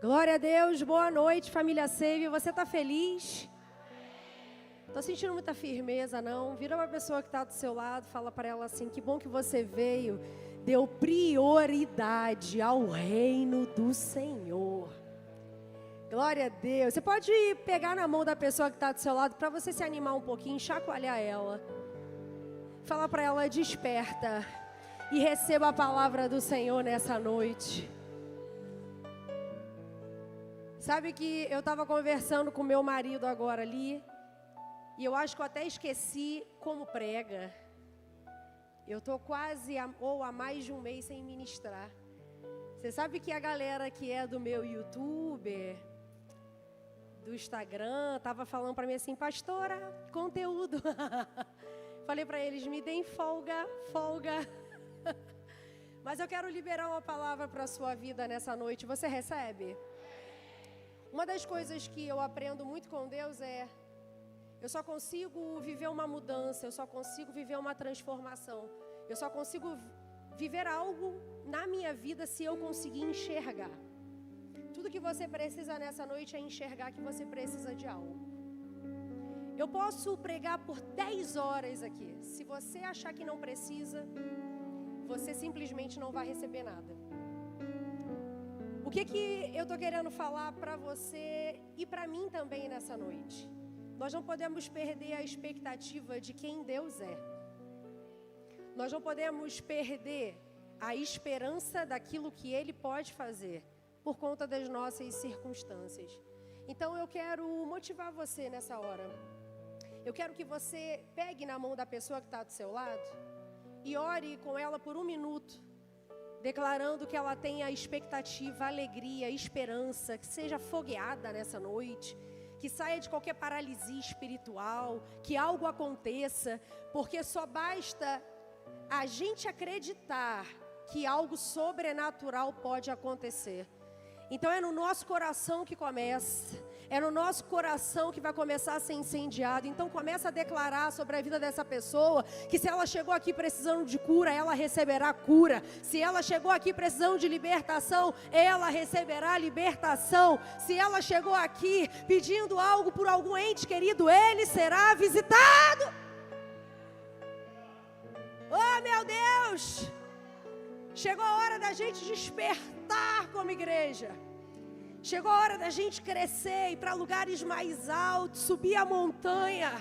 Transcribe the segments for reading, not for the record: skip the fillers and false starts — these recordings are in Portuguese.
Glória a Deus, boa noite, família Save. Você está feliz? Estou sentindo muita firmeza, não? Vira uma pessoa que está do seu lado, fala para ela assim, que bom que você veio, deu prioridade ao reino do Senhor. Glória a Deus. Você pode pegar na mão da pessoa que está do seu lado para você se animar um pouquinho, chacoalhar ela. Falar para ela, desperta e receba a palavra do Senhor nessa noite. Sabe que eu estava conversando com meu marido agora ali, e eu acho que eu até esqueci como prega. Eu estou quase há mais de um mês sem ministrar. Você sabe que a galera que é do meu YouTube, do Instagram, estava falando para mim assim, pastora, conteúdo. Falei para eles, me deem folga. Mas eu quero liberar uma palavra para a sua vida nessa noite. Você recebe? Uma das coisas que eu aprendo muito com Deus é, eu só consigo viver uma mudança, eu só consigo viver uma transformação, eu só consigo viver algo na minha vida se eu conseguir enxergar. Tudo que você precisa nessa noite é enxergar que você precisa de algo. Eu posso pregar por 10 horas aqui, se você achar que não precisa, você simplesmente não vai receber nada. O que eu estou querendo falar para você e para mim também nessa noite? Nós não podemos perder a expectativa de quem Deus é. Nós não podemos perder a esperança daquilo que Ele pode fazer por conta das nossas circunstâncias. Então eu quero motivar você nessa hora. Eu quero que você pegue na mão da pessoa que está do seu lado e ore com ela por 1 minuto. Declarando que ela tenha expectativa, alegria, esperança, que seja fogueada nessa noite, que saia de qualquer paralisia espiritual, que algo aconteça, porque só basta a gente acreditar que algo sobrenatural pode acontecer. Então é no nosso coração que começa, é no nosso coração que vai começar a ser incendiado. Então começa a declarar sobre a vida dessa pessoa, que se ela chegou aqui precisando de cura, ela receberá cura. Se ela chegou aqui precisando de libertação, ela receberá libertação. Se ela chegou aqui pedindo algo por algum ente querido, ele será visitado. Oh meu Deus! Chegou a hora da gente despertar como igreja. Chegou a hora da gente crescer, ir para lugares mais altos, subir a montanha,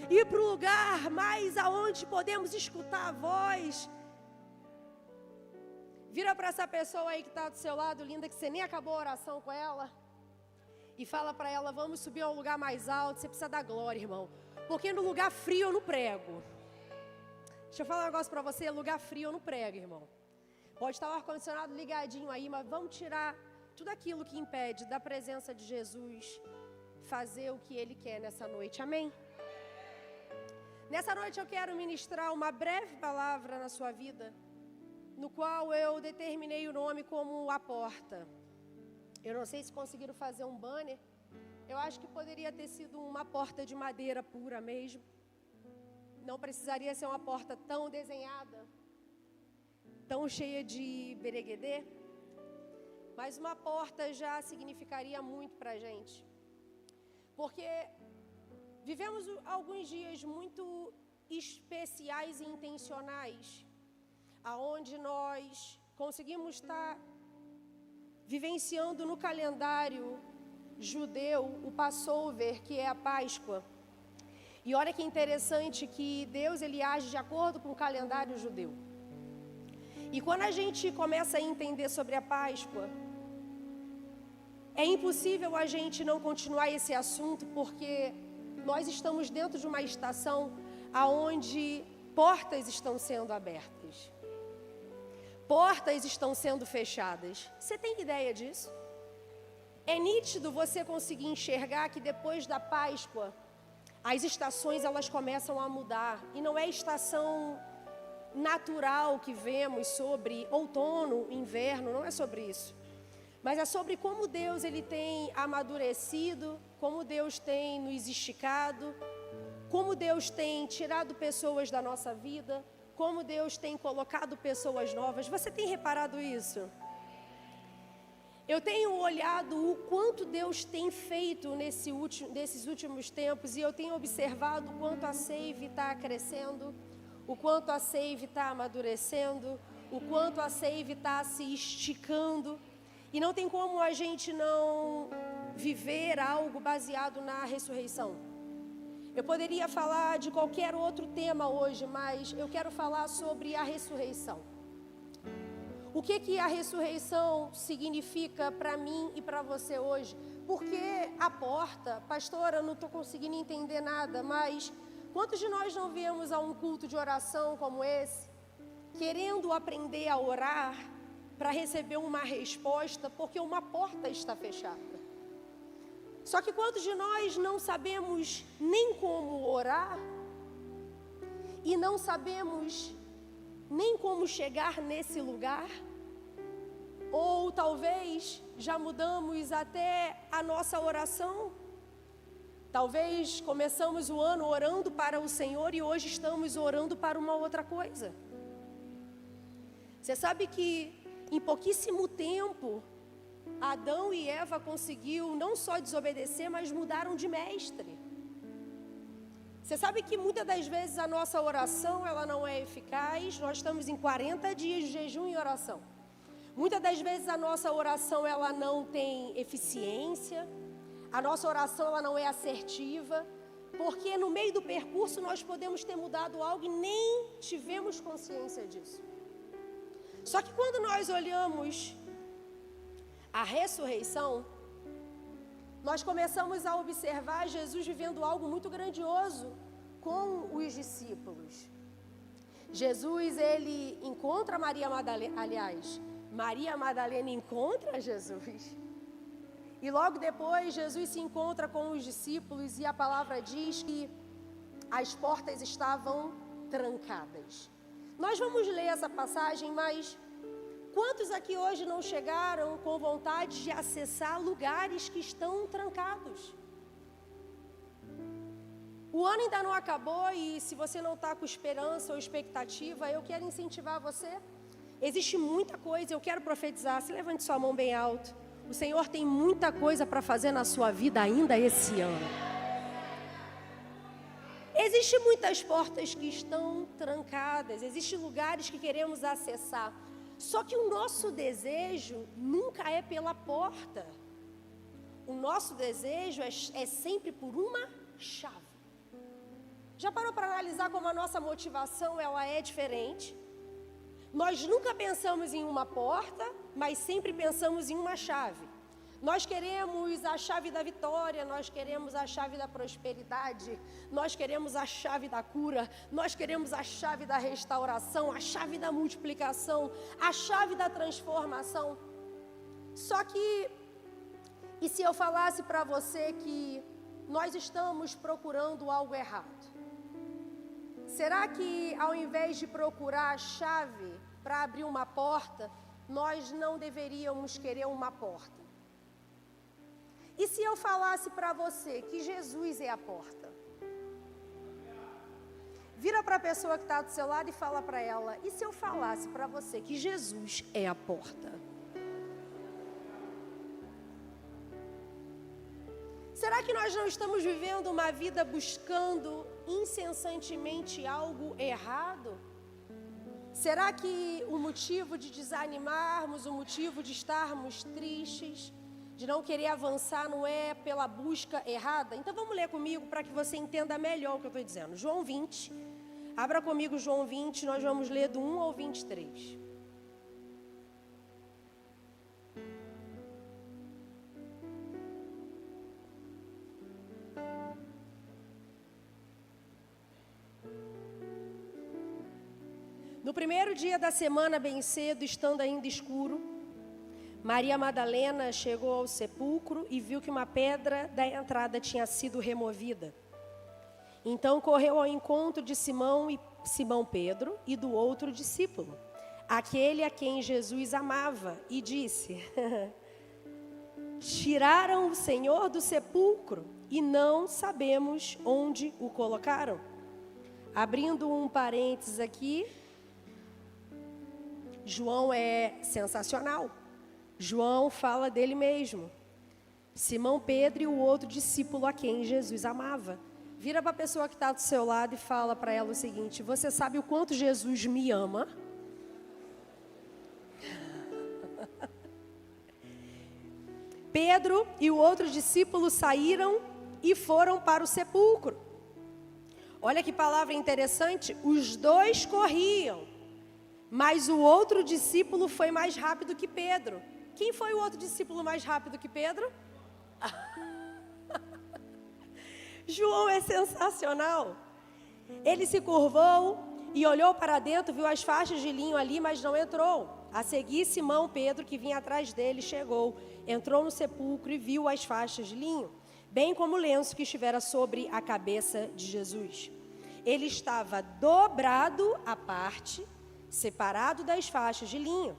ir para o lugar mais aonde podemos escutar a voz. Vira para essa pessoa aí que está do seu lado, linda, que você nem acabou a oração com ela, e fala para ela, vamos subir a um lugar mais alto. Você precisa da glória, irmão, porque no lugar frio eu não prego. Deixa eu falar um negócio para você, lugar frio eu não prego, irmão. Pode estar o ar-condicionado ligadinho aí, mas vamos tirar tudo aquilo que impede da presença de Jesus fazer o que Ele quer nessa noite. Amém? Nessa noite eu quero ministrar uma breve palavra na sua vida, no qual eu determinei o nome como a porta. Eu não sei se conseguiram fazer um banner. Eu acho que poderia ter sido uma porta de madeira pura mesmo. Não precisaria ser uma porta tão desenhada, tão cheia de bereguedê, mas uma porta já significaria muito para a gente, porque vivemos alguns dias muito especiais e intencionais, aonde nós conseguimos estar vivenciando no calendário judeu o Passover, que é a Páscoa. E olha que interessante que Deus ele age de acordo com o calendário judeu. E quando a gente começa a entender sobre a Páscoa, é impossível a gente não continuar esse assunto, porque nós estamos dentro de uma estação onde portas estão sendo abertas. Portas estão sendo fechadas. Você tem ideia disso? É nítido você conseguir enxergar que depois da Páscoa, as estações elas começam a mudar. E não é estação natural que vemos sobre outono, inverno, não é sobre isso. Mas é sobre como Deus ele tem amadurecido, como Deus tem nos esticado, como Deus tem tirado pessoas da nossa vida, como Deus tem colocado pessoas novas. Você tem reparado isso? Eu tenho olhado o quanto Deus tem feito nesses últimos tempos e eu tenho observado o quanto a Save está crescendo, o quanto a Save está amadurecendo, o quanto a Save está se esticando. E não tem como a gente não viver algo baseado na ressurreição. Eu poderia falar de qualquer outro tema hoje, mas eu quero falar sobre a ressurreição. O que a ressurreição significa para mim e para você hoje? Porque a porta, pastora, eu não estou conseguindo entender nada, mas quantos de nós não viemos a um culto de oração como esse, querendo aprender a orar para receber uma resposta, porque uma porta está fechada? Só que quantos de nós não sabemos nem como orar e não sabemos nem como chegar nesse lugar? Ou talvez já mudamos até a nossa oração. Talvez começamos o ano orando para o Senhor e hoje estamos orando para uma outra coisa. Você sabe que em pouquíssimo tempo Adão e Eva conseguiu não só desobedecer, mas mudaram de mestre. Você sabe que muitas das vezes a nossa oração ela não é eficaz. Nós estamos em 40 dias de jejum e oração. Muitas das vezes a nossa oração ela não tem eficiência, a nossa oração ela não é assertiva, porque no meio do percurso nós podemos ter mudado algo e nem tivemos consciência disso. Só que quando nós olhamos a ressurreição, nós começamos a observar Jesus vivendo algo muito grandioso com os discípulos. Jesus, ele encontra Maria Madalena, Maria Madalena encontra Jesus. E logo depois, Jesus se encontra com os discípulos e a palavra diz que as portas estavam trancadas. Nós vamos ler essa passagem, mas quantos aqui hoje não chegaram com vontade de acessar lugares que estão trancados? O ano ainda não acabou e se você não está com esperança ou expectativa, eu quero incentivar você. Existe muita coisa, eu quero profetizar, se levante sua mão bem alto. O Senhor tem muita coisa para fazer na sua vida ainda esse ano. Existem muitas portas que estão trancadas, existem lugares que queremos acessar. Só que o nosso desejo nunca é pela porta. O nosso desejo é sempre por uma chave. Já parou para analisar como a nossa motivação ela é diferente? Nós nunca pensamos em uma porta, mas sempre pensamos em uma chave. Nós queremos a chave da vitória, nós queremos a chave da prosperidade, nós queremos a chave da cura, nós queremos a chave da restauração, a chave da multiplicação, a chave da transformação. Só que, e se eu falasse para você que nós estamos procurando algo errado? Será que ao invés de procurar a chave para abrir uma porta, nós não deveríamos querer uma porta? E se eu falasse para você que Jesus é a porta? Vira para a pessoa que está do seu lado e fala para ela, e se eu falasse para você que Jesus é a porta? Será que nós não estamos vivendo uma vida buscando incessantemente algo errado? Será que o motivo de desanimarmos, o motivo de estarmos tristes, de não querer avançar, não é pela busca errada? Então vamos ler comigo para que você entenda melhor o que eu estou dizendo. João 20, abra comigo João 20, nós vamos ler do 1 ao 23. No primeiro dia da semana, bem cedo, estando ainda escuro, Maria Madalena chegou ao sepulcro e viu que uma pedra da entrada tinha sido removida. Então correu ao encontro de Simão Pedro e do outro discípulo, aquele a quem Jesus amava, e disse: tiraram o Senhor do sepulcro e não sabemos onde o colocaram. Abrindo um parênteses aqui, João é sensacional. João fala dele mesmo. Simão Pedro e o outro discípulo a quem Jesus amava. Vira para a pessoa que está do seu lado e fala para ela o seguinte: você sabe o quanto Jesus me ama? Pedro e o outro discípulo saíram e foram para o sepulcro. Olha que palavra interessante, os dois corriam, mas o outro discípulo foi mais rápido que Pedro. Quem foi o outro discípulo mais rápido que Pedro? João é sensacional. Ele se curvou e olhou para dentro, viu as faixas de linho ali, mas não entrou. A seguir, Simão Pedro, que vinha atrás dele, chegou, entrou no sepulcro e viu as faixas de linho, bem como o lenço que estivera sobre a cabeça de Jesus. Ele estava dobrado à parte, separado das faixas de linho.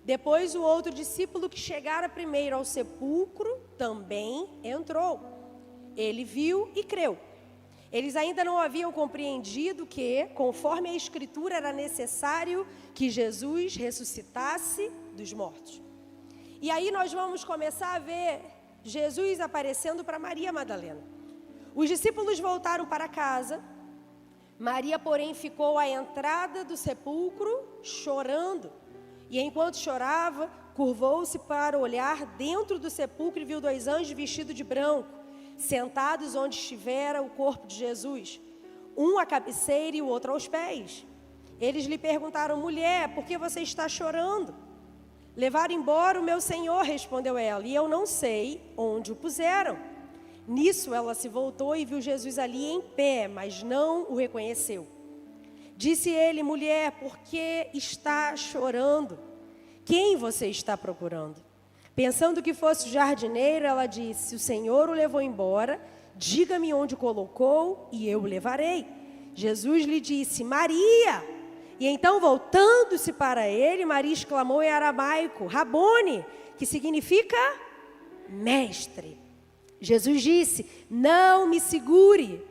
Depois o outro discípulo que chegara primeiro ao sepulcro também entrou. Ele viu e creu. Eles ainda não haviam compreendido que, conforme a Escritura, era necessário que Jesus ressuscitasse dos mortos. E aí nós vamos começar a ver Jesus aparecendo para Maria Madalena. Os discípulos voltaram para casa. Maria, porém, ficou à entrada do sepulcro chorando. E enquanto chorava, curvou-se para olhar dentro do sepulcro e viu 2 anjos vestidos de branco, sentados onde estivera o corpo de Jesus, um à cabeceira e o outro aos pés. Eles lhe perguntaram: mulher, por que você está chorando? Levaram embora o meu Senhor, respondeu ela, e eu não sei onde o puseram. Nisso ela se voltou e viu Jesus ali em pé, mas não o reconheceu. Disse ele: mulher, por que está chorando? Quem você está procurando? Pensando que fosse o jardineiro, ela disse: o Senhor o levou embora, diga-me onde o colocou e eu o levarei. Jesus lhe disse: Maria! E então, voltando-se para ele, Maria exclamou em aramaico: Rabone, que significa mestre. Jesus disse: não me segure,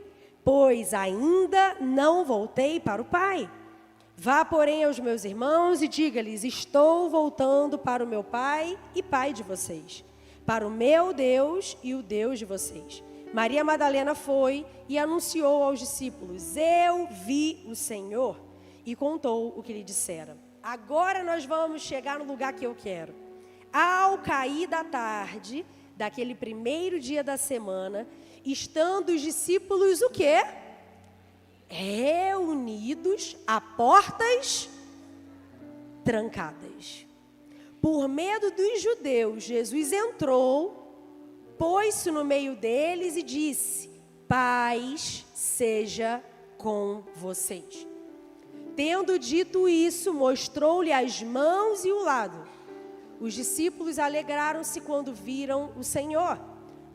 pois ainda não voltei para o Pai. Vá, porém, aos meus irmãos e diga-lhes: estou voltando para o meu Pai e Pai de vocês, para o meu Deus e o Deus de vocês. Maria Madalena foi e anunciou aos discípulos: eu vi o Senhor, e contou o que lhe dissera. Agora nós vamos chegar no lugar que eu quero. Ao cair da tarde, daquele primeiro dia da semana, estando os discípulos o quê? Reunidos a portas trancadas. Por medo dos judeus, Jesus entrou, pôs-se no meio deles e disse: paz seja com vocês. Tendo dito isso, mostrou-lhe as mãos e o lado. Os discípulos alegraram-se quando viram o Senhor.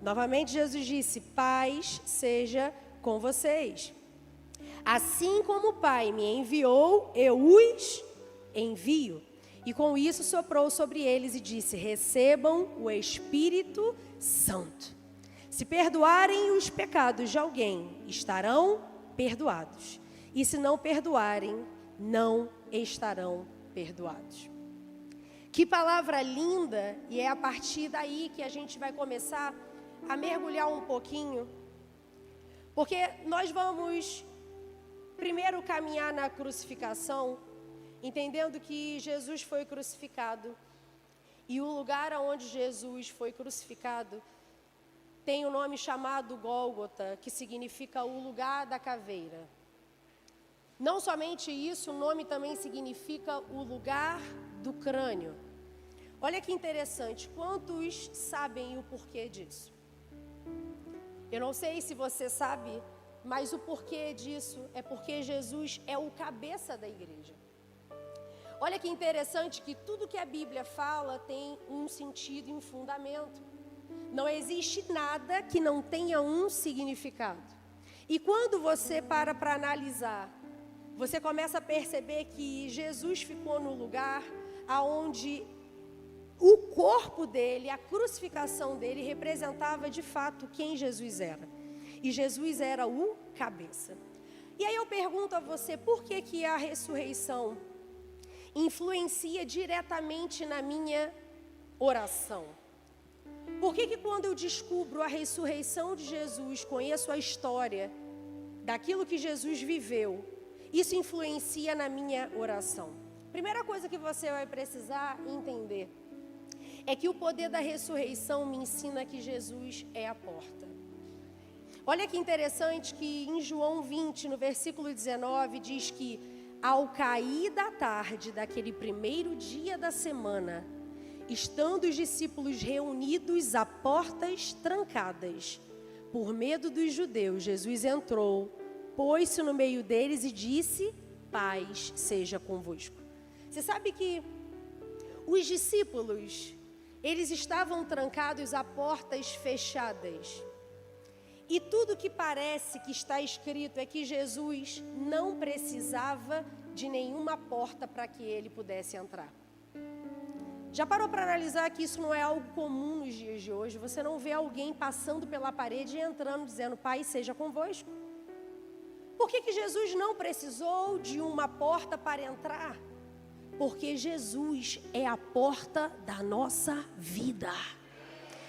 Novamente Jesus disse: paz seja com vocês. Assim como o Pai me enviou, eu os envio. E com isso soprou sobre eles e disse: recebam o Espírito Santo. Se perdoarem os pecados de alguém, estarão perdoados. E se não perdoarem, não estarão perdoados. Que palavra linda, e é a partir daí que a gente vai começar a mergulhar um pouquinho, porque nós vamos primeiro caminhar na crucificação, entendendo que Jesus foi crucificado, e o lugar onde Jesus foi crucificado tem um nome chamado Gólgota, que significa o lugar da caveira. Não somente isso, o nome também significa o lugar do crânio. Olha que interessante, quantos sabem o porquê disso? Eu não sei se você sabe, mas o porquê disso é porque Jesus é o cabeça da igreja. Olha que interessante que tudo que a Bíblia fala tem um sentido e um fundamento. Não existe nada que não tenha um significado. E quando você para analisar, você começa a perceber que Jesus ficou no lugar aonde o corpo dele, a crucificação dele, representava de fato quem Jesus era. E Jesus era o cabeça. E aí eu pergunto a você, por que a ressurreição influencia diretamente na minha oração. Por que quando eu descubro a ressurreição de Jesus, conheço a história daquilo que Jesus viveu, isso influencia na minha oração? Primeira coisa que você vai precisar entender é que o poder da ressurreição me ensina que Jesus é a porta. Olha que interessante que em João 20, no versículo 19, diz que ao cair da tarde daquele primeiro dia da semana, estando os discípulos reunidos a portas trancadas, por medo dos judeus, Jesus entrou, pôs-se no meio deles e disse: paz seja convosco. Você sabe que os discípulos, eles estavam trancados a portas fechadas. E tudo que parece que está escrito é que Jesus não precisava de nenhuma porta para que ele pudesse entrar. Já parou para analisar que isso não é algo comum nos dias de hoje? Você não vê alguém passando pela parede e entrando dizendo: paz seja convosco. Por que Jesus não precisou de uma porta para entrar? Porque Jesus é a porta da nossa vida.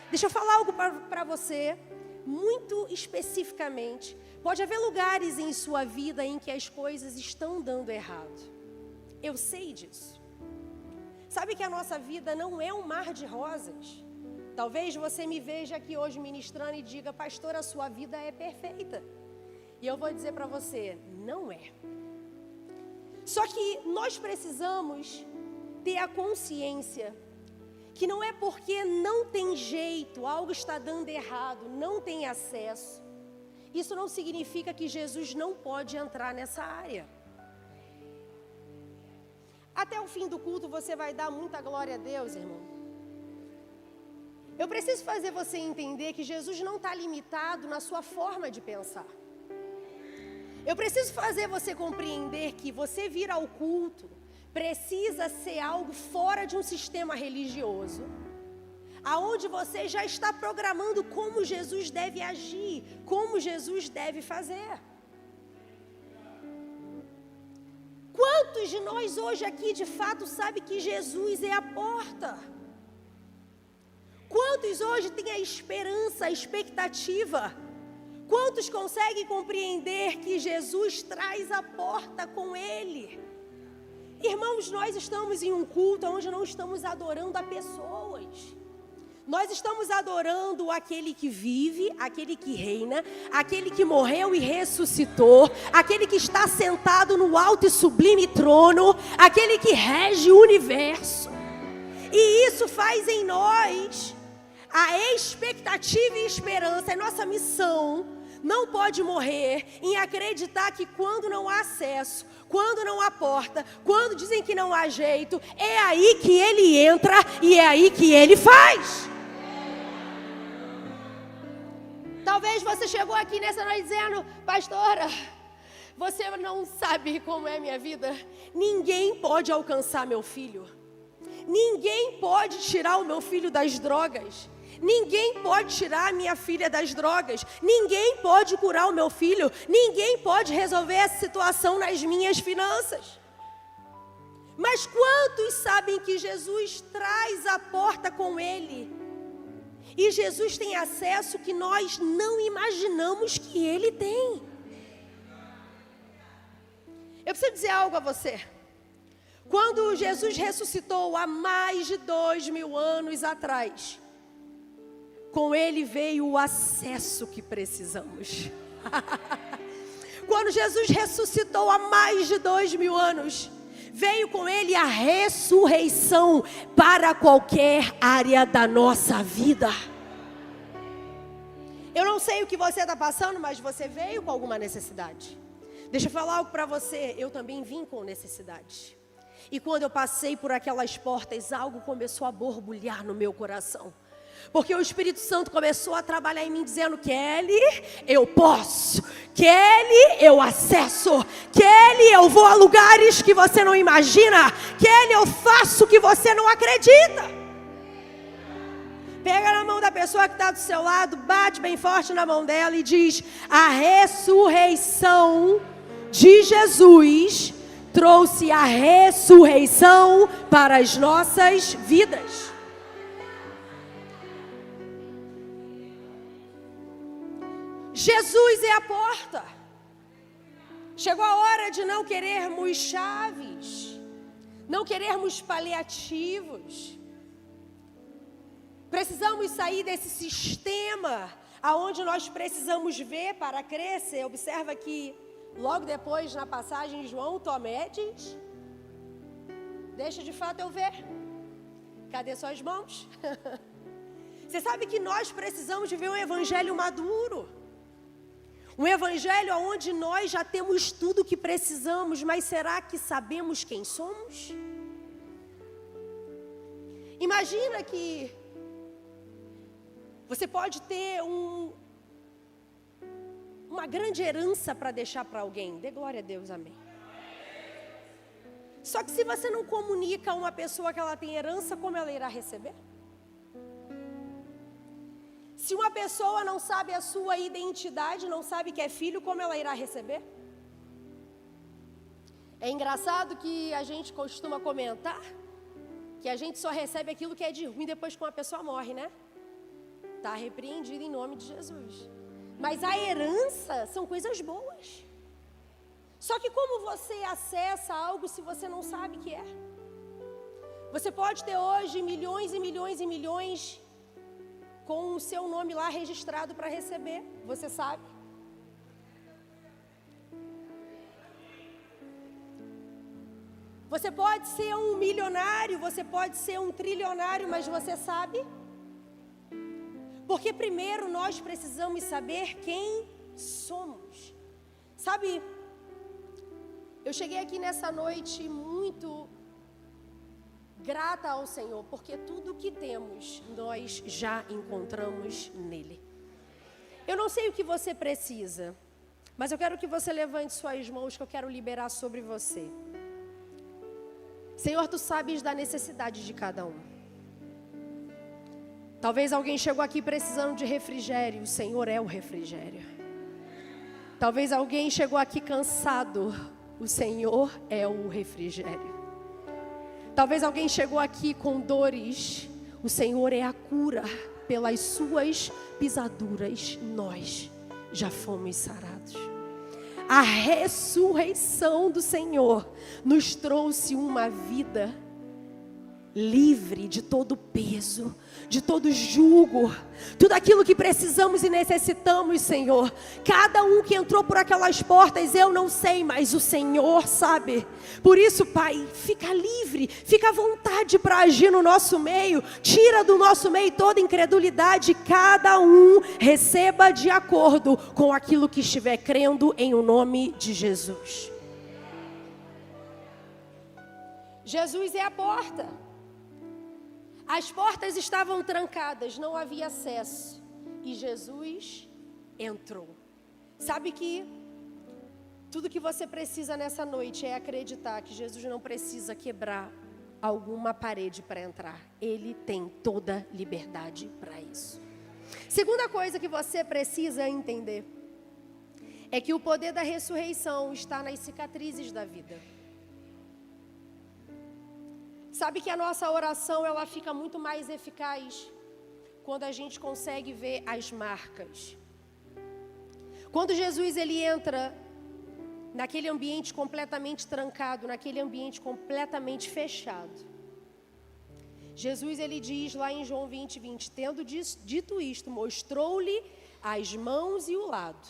Deixa eu falar algo para você, muito especificamente. Pode haver lugares em sua vida em que as coisas estão dando errado. Eu sei disso. Sabe que a nossa vida não é um mar de rosas. Talvez você me veja aqui hoje ministrando e diga: pastor, a sua vida é perfeita. E eu vou dizer para você: não é. Só que nós precisamos ter a consciência que não é porque não tem jeito, algo está dando errado, não tem acesso. Isso não significa que Jesus não pode entrar nessa área. Até o fim do culto você vai dar muita glória a Deus, irmão. Eu preciso fazer você entender que Jesus não está limitado na sua forma de pensar. Eu preciso fazer você compreender que você vir ao culto precisa ser algo fora de um sistema religioso, aonde você já está programando como Jesus deve agir, como Jesus deve fazer. Quantos de nós hoje aqui de fato sabe que Jesus é a porta? Quantos hoje têm a esperança, a expectativa? Quantos conseguem compreender que Jesus traz a porta com Ele? Irmãos, nós estamos em um culto onde não estamos adorando a pessoas. Nós estamos adorando aquele que vive, aquele que reina, aquele que morreu e ressuscitou, aquele que está sentado no alto e sublime trono, aquele que rege o universo. E isso faz em nós a expectativa e esperança. É nossa missão. Não pode morrer em acreditar que quando não há acesso, quando não há porta, quando dizem que não há jeito, é aí que Ele entra e é aí que Ele faz. Talvez você chegou aqui nessa noite dizendo: pastora, você não sabe como é minha vida. Ninguém pode alcançar meu filho. Ninguém pode tirar o meu filho das drogas. Ninguém pode tirar a minha filha das drogas. Ninguém pode curar o meu filho. Ninguém pode resolver essa situação nas minhas finanças. Mas quantos sabem que Jesus traz a porta com Ele? E Jesus tem acesso que nós não imaginamos que Ele tem. Eu preciso dizer algo a você. Quando Jesus ressuscitou há mais de 2000 anos atrás, com Ele veio o acesso que precisamos. Quando Jesus ressuscitou há mais de 2000 anos, veio com Ele a ressurreição para qualquer área da nossa vida. Eu não sei o que você está passando, mas você veio com alguma necessidade. Deixa eu falar algo para você. Eu também vim com necessidade. E quando eu passei por aquelas portas, algo começou a borbulhar no meu coração. Porque o Espírito Santo começou a trabalhar em mim dizendo: Kelly, eu posso. Kelly, eu acesso. Kelly, eu vou a lugares que você não imagina. Kelly, eu faço o que você não acredita. Pega na mão da pessoa que está do seu lado, bate bem forte na mão dela e diz: a ressurreição de Jesus trouxe a ressurreição para as nossas vidas. Jesus é a porta. Chegou a hora de não querermos chaves, não querermos paliativos. Precisamos sair desse sistema aonde nós precisamos ver para crescer. Observa que logo depois na passagem João Tomé diz: deixa de fato eu ver. Cadê suas mãos? Você sabe que nós precisamos de ver um evangelho maduro. Um evangelho onde nós já temos tudo o que precisamos, mas será que sabemos quem somos? Imagina que você pode ter uma grande herança para deixar para alguém. Dê glória a Deus, amém. Só que se você não comunica a uma pessoa que ela tem herança, como ela irá receber? Se uma pessoa não sabe a sua identidade, não sabe que é filho, como ela irá receber? É engraçado que a gente costuma comentar que a gente só recebe aquilo que é de ruim depois que uma pessoa morre, né? Está repreendido em nome de Jesus. Mas a herança são coisas boas. Só que como você acessa algo se você não sabe o que é? Você pode ter hoje milhões e milhões e milhões com o seu nome lá registrado para receber, você sabe? Você pode ser um milionário, você pode ser um trilionário, mas você sabe? Porque primeiro nós precisamos saber quem somos. Sabe, eu cheguei aqui nessa noite muito grata ao Senhor, porque tudo que temos, nós já encontramos nele. Eu não sei o que você precisa, mas eu quero que você levante suas mãos, que eu quero liberar sobre você. Senhor, tu sabes da necessidade de cada um. Talvez alguém chegou aqui precisando de refrigério, o Senhor é o refrigério. Talvez alguém chegou aqui cansado, o Senhor é o refrigério. Talvez alguém chegou aqui com dores, o Senhor é a cura, pelas suas pisaduras nós já fomos sarados. A ressurreição do Senhor nos trouxe uma vida livre de todo peso, de todo jugo, tudo aquilo que precisamos e necessitamos, Senhor. Cada um que entrou por aquelas portas, eu não sei, mas o Senhor sabe. Por isso, Pai, fica livre, fica à vontade para agir no nosso meio. Tira do nosso meio toda incredulidade. Cada um receba de acordo com aquilo que estiver crendo em o nome de Jesus. Jesus é a porta. As portas estavam trancadas, não havia acesso. E Jesus entrou. Sabe que tudo que você precisa nessa noite é acreditar que Jesus não precisa quebrar alguma parede para entrar. Ele tem toda liberdade para isso. Segunda coisa que você precisa entender é que o poder da ressurreição está nas cicatrizes da vida. Sabe que a nossa oração, ela fica muito mais eficaz quando a gente consegue ver as marcas. Quando Jesus ele entra naquele ambiente completamente trancado, naquele ambiente completamente fechado, Jesus ele diz lá em João 20:20, tendo dito isto, mostrou-lhe as mãos e o lado.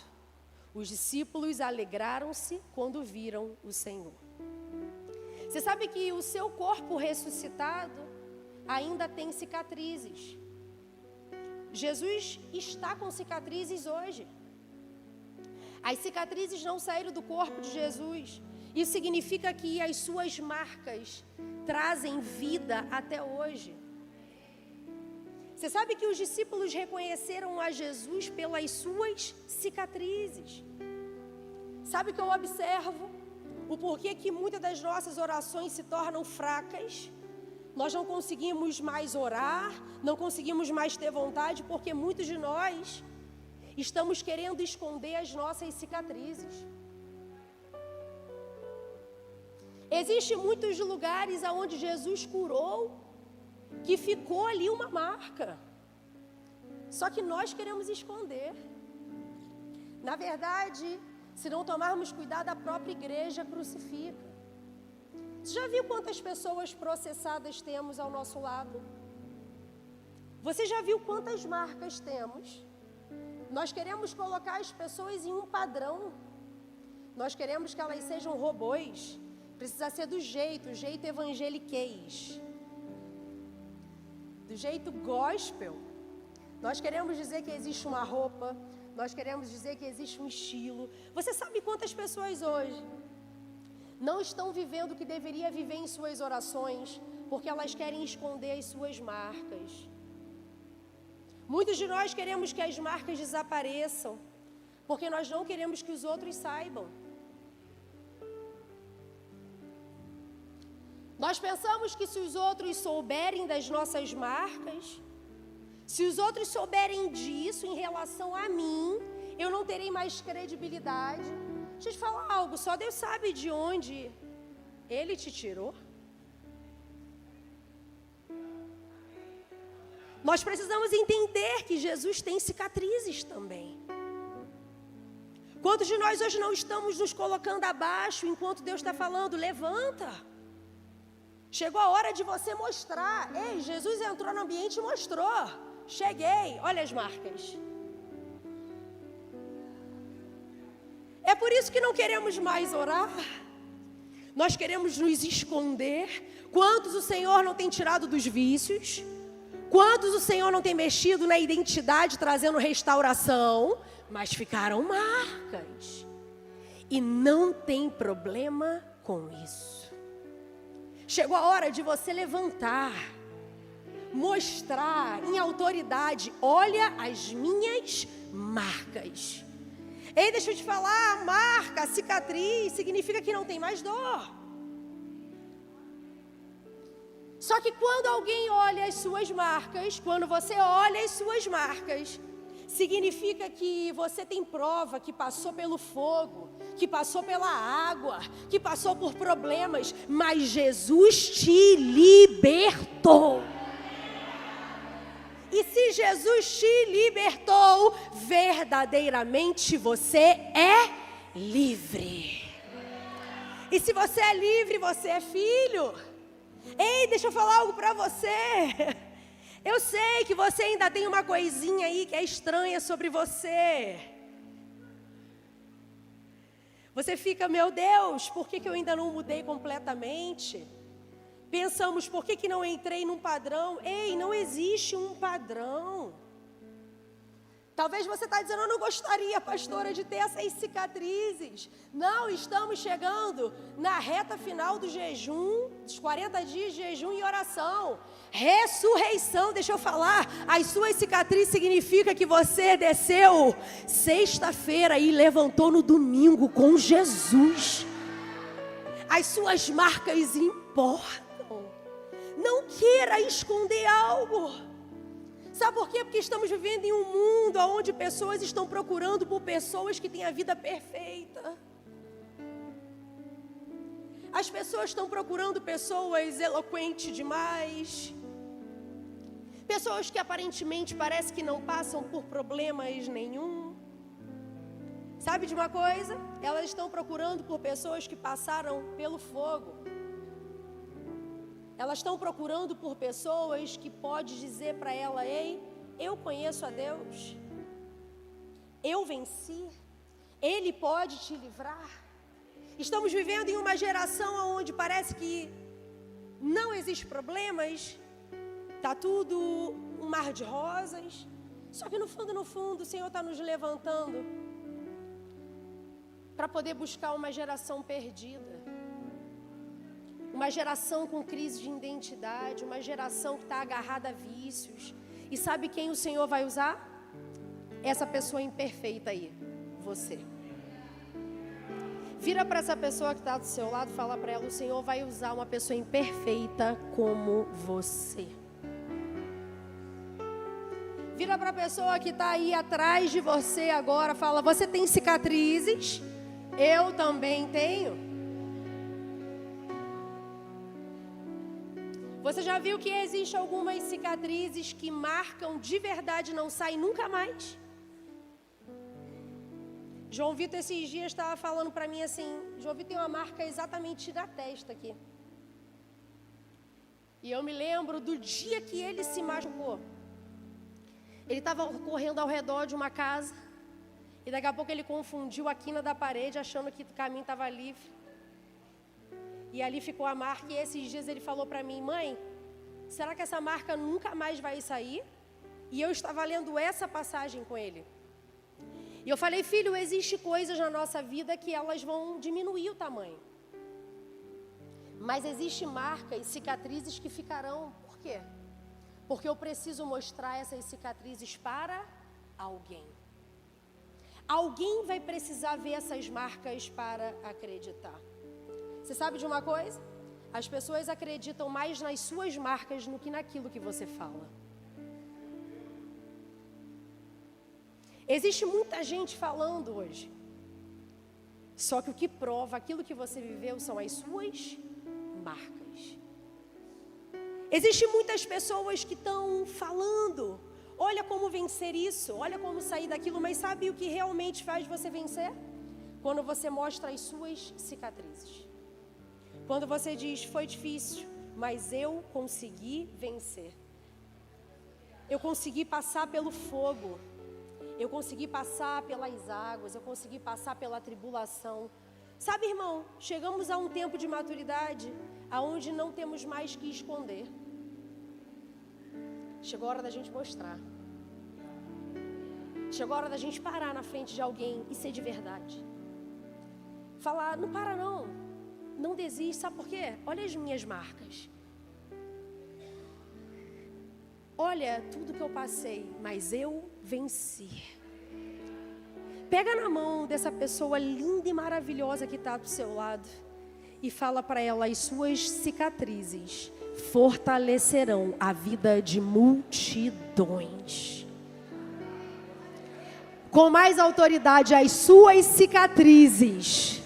Os discípulos alegraram-se quando viram o Senhor. Você sabe que o seu corpo ressuscitado ainda tem cicatrizes. Jesus está com cicatrizes hoje. As cicatrizes não saíram do corpo de Jesus. Isso significa que as suas marcas trazem vida até hoje. Você sabe que os discípulos reconheceram a Jesus pelas suas cicatrizes. Sabe o que eu observo? O porquê que muitas das nossas orações se tornam fracas. Nós não conseguimos mais orar, não conseguimos mais ter vontade, porque muitos de nós estamos querendo esconder as nossas cicatrizes. Existem muitos lugares onde Jesus curou, que ficou ali uma marca. Só que nós queremos esconder. Na verdade, se não tomarmos cuidado, a própria igreja crucifica. Você já viu quantas pessoas processadas temos ao nosso lado? Você já viu quantas marcas temos? Nós queremos colocar as pessoas em um padrão. Nós queremos que elas sejam robôs. Precisa ser do jeito evangeliquez. Do jeito gospel. Nós queremos dizer que existe uma roupa. Nós queremos dizer que existe um estilo. Você sabe quantas pessoas hoje não estão vivendo o que deveria viver em suas orações, porque elas querem esconder as suas marcas. Muitos de nós queremos que as marcas desapareçam, porque nós não queremos que os outros saibam. Nós pensamos que se os outros souberem das nossas marcas, se os outros souberem disso em relação a mim, eu não terei mais credibilidade. Deixa eu te falar algo, só Deus sabe de onde Ele te tirou. Nós precisamos entender que Jesus tem cicatrizes também. Quantos de nós hoje não estamos nos colocando abaixo enquanto Deus está falando? Levanta. Chegou a hora de você mostrar. Ei, Jesus entrou no ambiente e mostrou. Cheguei, olha as marcas. É por isso que não queremos mais orar. Nós queremos nos esconder. Quantos o Senhor não tem tirado dos vícios? Quantos o Senhor não tem mexido na identidade, trazendo restauração? Mas ficaram marcas. E não tem problema com isso. Chegou a hora de você levantar, mostrar em autoridade, olha as minhas marcas. Ei, deixa eu te falar, a marca, a cicatriz, significa que não tem mais dor. Só que quando alguém olha as suas marcas, quando você olha as suas marcas, significa que você tem prova que passou pelo fogo, que passou pela água, que passou por problemas, mas Jesus te libertou. E se Jesus te libertou, verdadeiramente você é livre. E se você é livre, você é filho. Ei, deixa eu falar algo para você. Eu sei que você ainda tem uma coisinha aí que é estranha sobre você. Você fica, meu Deus, por que eu ainda não mudei completamente? Pensamos, por que não entrei num padrão? Ei, não existe um padrão. Talvez você está dizendo, eu não gostaria, pastora, de ter essas cicatrizes. Não, estamos chegando na reta final do jejum, dos 40 dias de jejum e oração. Ressurreição, deixa eu falar, as suas cicatrizes significa que você desceu sexta-feira e levantou no domingo com Jesus. As suas marcas importam. Não queira esconder algo. Sabe por quê? Porque estamos vivendo em um mundo onde pessoas estão procurando por pessoas que têm a vida perfeita. As pessoas estão procurando pessoas eloquentes demais. Pessoas que aparentemente parece que não passam por problemas nenhum. Sabe de uma coisa? Elas estão procurando por pessoas que passaram pelo fogo. Elas estão procurando por pessoas que pode dizer para ela, ei, eu conheço a Deus. Eu venci. Ele pode te livrar. Estamos vivendo em uma geração onde parece que não existe problemas. Está tudo um mar de rosas. Só que no fundo, o Senhor está nos levantando para poder buscar uma geração perdida. Uma geração com crise de identidade, uma geração que está agarrada a vícios. E sabe quem o Senhor vai usar? Essa pessoa imperfeita aí, você. Vira para essa pessoa que está do seu lado e fala para ela, o Senhor vai usar uma pessoa imperfeita como você. Vira para a pessoa que está aí atrás de você agora, fala, você tem cicatrizes? Eu também tenho. Você já viu que existem algumas cicatrizes que marcam de verdade e não saem nunca mais? João Vitor esses dias estava falando para mim assim, João Vitor tem uma marca exatamente na testa aqui. E eu me lembro do dia que ele se machucou. Ele estava correndo ao redor de uma casa e daqui a pouco ele confundiu a quina da parede achando que o caminho estava livre. E ali ficou a marca e esses dias ele falou para mim, mãe, será que essa marca nunca mais vai sair? E eu estava lendo essa passagem com ele. E eu falei, filho, existem coisas na nossa vida que elas vão diminuir o tamanho. Mas existem marcas e cicatrizes que ficarão. Por quê? Porque eu preciso mostrar essas cicatrizes para alguém. Alguém vai precisar ver essas marcas para acreditar. Você sabe de uma coisa? As pessoas acreditam mais nas suas marcas do que naquilo que você fala. Existe muita gente falando hoje. Só que o que prova aquilo que você viveu são as suas marcas. Existem muitas pessoas que estão falando, olha como vencer isso, olha como sair daquilo, mas sabe o que realmente faz você vencer? Quando você mostra as suas cicatrizes. Quando você diz, foi difícil, mas eu consegui vencer. Eu consegui passar pelo fogo. Eu consegui passar pelas águas, eu consegui passar pela tribulação. Sabe, irmão, chegamos a um tempo de maturidade aonde não temos mais que esconder. Chegou a hora da gente mostrar. Chegou a hora da gente parar na frente de alguém e ser de verdade. Falar, não para não, não desiste, sabe por quê? Olha as minhas marcas. Olha tudo que eu passei, mas eu venci. Pega na mão dessa pessoa linda e maravilhosa que está do seu lado e fala para ela, as suas cicatrizes fortalecerão a vida de multidões. Com mais autoridade, as suas cicatrizes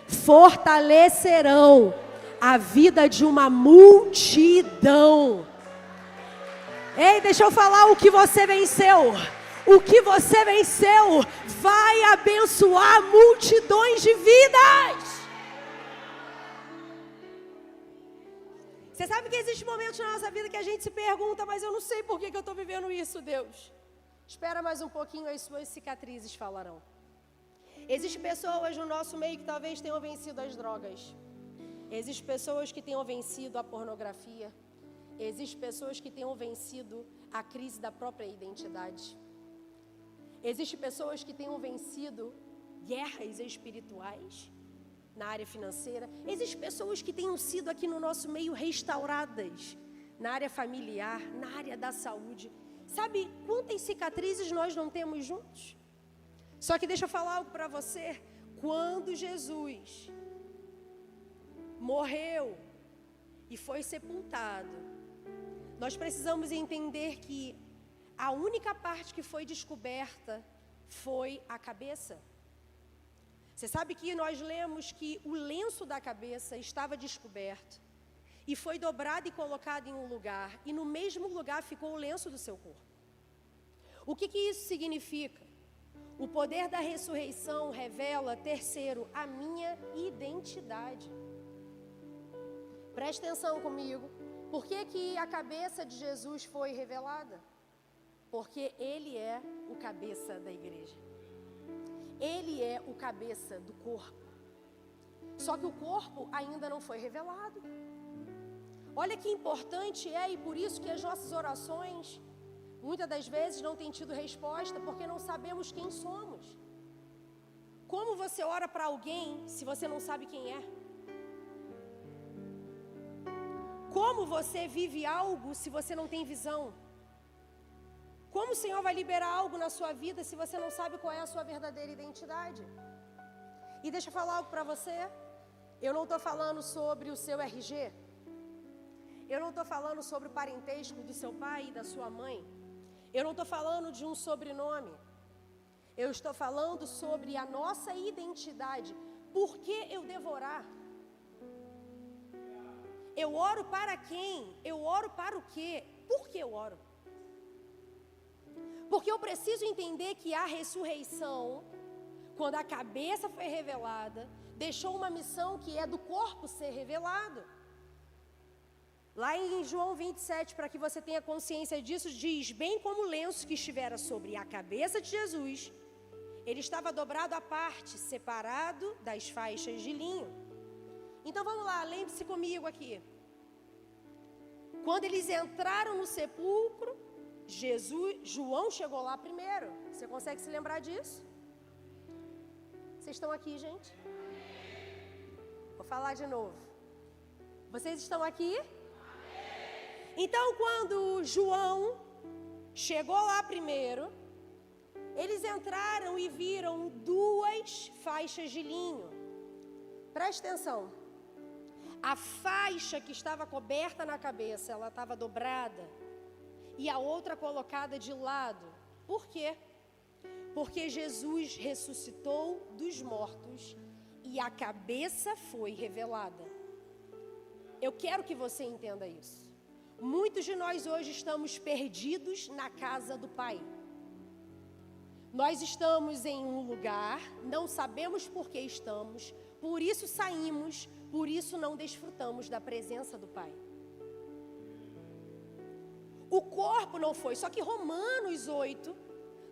fortalecerão a vida de uma multidão. Ei, deixa eu falar o que você venceu. O que você venceu vai abençoar multidões de vidas. Você sabe que existem momentos na nossa vida que a gente se pergunta, mas eu não sei por que eu estou vivendo isso, Deus. Espera mais um pouquinho, as suas cicatrizes falarão. Existem pessoas no nosso meio que talvez tenham vencido as drogas. Existem pessoas que tenham vencido a pornografia. Existem pessoas que tenham vencido a crise da própria identidade. Existem pessoas que tenham vencido guerras espirituais na área financeira. Existem pessoas que tenham sido aqui no nosso meio restauradas na área familiar, na área da saúde. Sabe quantas cicatrizes nós não temos juntos? Só que deixa eu falar algo para você. Quando Jesus morreu e foi sepultado, nós precisamos entender que a única parte que foi descoberta foi a cabeça. Você sabe que nós lemos que o lenço da cabeça estava descoberto e foi dobrado e colocado em um lugar, e no mesmo lugar ficou o lenço do seu corpo. O que isso significa? O poder da ressurreição revela, terceiro, a minha identidade. Preste atenção comigo. Por que a cabeça de Jesus foi revelada? Porque Ele é o cabeça da igreja. Ele é o cabeça do corpo. Só que o corpo ainda não foi revelado. Olha que importante é, e por isso que as nossas orações, muitas das vezes, não têm tido resposta, porque não sabemos quem somos. Como você ora para alguém se você não sabe quem é? Como você vive algo se você não tem visão? Como o Senhor vai liberar algo na sua vida se você não sabe qual é a sua verdadeira identidade? E deixa eu falar algo para você. Eu não estou falando sobre o seu RG. Eu não estou falando sobre o parentesco do seu pai e da sua mãe. Eu não estou falando de um sobrenome. Eu estou falando sobre a nossa identidade. Por que eu devo orar? Eu oro para quem? Eu oro para o quê? Por que eu oro? Porque eu preciso entender que a ressurreição, quando a cabeça foi revelada, deixou uma missão que é do corpo ser revelado. Lá em João 27, para que você tenha consciência disso, diz: bem como o lenço que estivera sobre a cabeça de Jesus, ele estava dobrado à parte, separado das faixas de linho. Então vamos lá, lembre-se comigo aqui. Quando eles entraram no sepulcro, João chegou lá primeiro. Você consegue se lembrar disso? Vocês estão aqui, gente? Vou falar de novo. Vocês estão aqui? Então, quando João chegou lá primeiro, eles entraram e viram 2 faixas de linho. Preste atenção. A faixa que estava coberta na cabeça, ela estava dobrada. E a outra colocada de lado. Por quê? Porque Jesus ressuscitou dos mortos e a cabeça foi revelada. Eu quero que você entenda isso. Muitos de nós hoje estamos perdidos na casa do Pai. Nós estamos em um lugar, não sabemos por que estamos, por isso saímos, por isso não desfrutamos da presença do Pai. O corpo não foi, só que Romanos 8,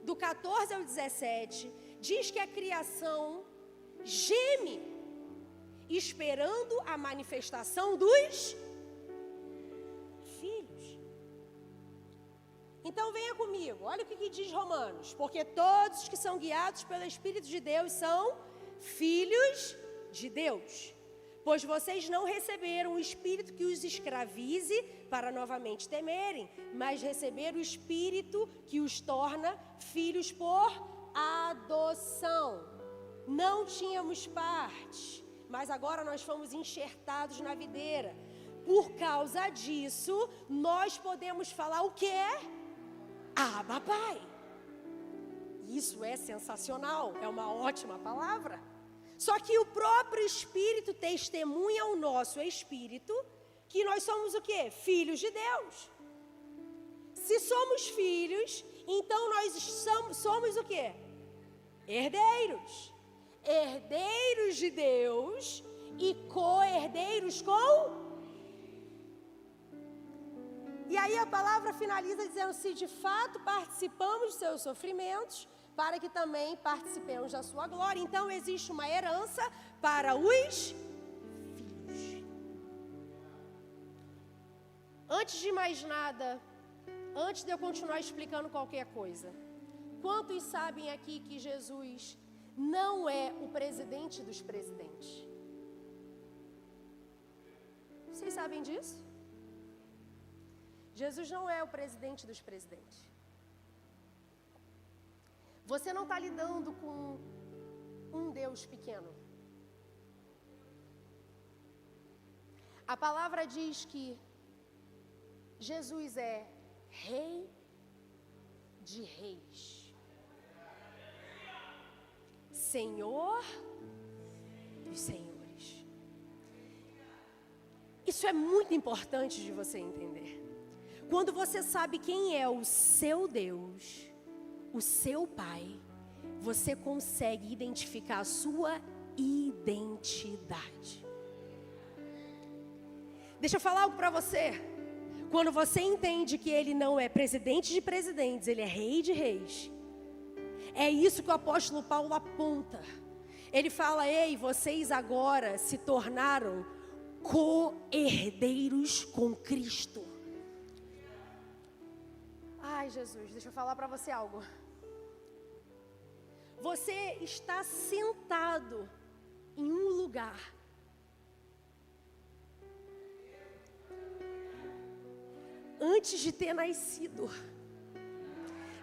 do 14 ao 17, diz que a criação geme, esperando a manifestação dos filhos. Então venha comigo, olha o que diz Romanos: porque todos os que são guiados pelo Espírito de Deus são filhos de Deus. Pois vocês não receberam o Espírito que os escravize para novamente temerem, mas receberam o Espírito que os torna filhos por adoção. Não tínhamos parte, mas agora nós fomos enxertados na videira. Por causa disso, nós podemos falar o quê? Abba, Pai. Isso é sensacional, é uma ótima palavra. Só que o próprio Espírito testemunha ao nosso Espírito que nós somos o quê? Filhos de Deus. Se somos filhos, então nós somos o quê? Herdeiros. Herdeiros de Deus e co-herdeiros com... E aí a palavra finaliza dizendo: se de fato participamos de seus sofrimentos, para que também participemos da sua glória. Então existe uma herança para os filhos. Antes de mais nada, antes de eu continuar explicando qualquer coisa, quantos sabem aqui que Jesus não é o presidente dos presidentes? Vocês sabem disso? Jesus não é o presidente dos presidentes. Você não está lidando com um Deus pequeno. A palavra diz que Jesus é Rei de Reis, Senhor dos Senhores. Isso é muito importante de você entender. Quando você sabe quem é o seu Deus, o seu Pai, você consegue identificar a sua identidade. Deixa eu falar algo para você. Quando você entende que Ele não é presidente de presidentes, Ele é Rei de reis. É isso que o apóstolo Paulo aponta. Ele fala: ei, vocês agora se tornaram co-herdeiros com Cristo. Ai, Jesus, deixa eu falar para você algo. Você está sentado em um lugar antes de ter nascido.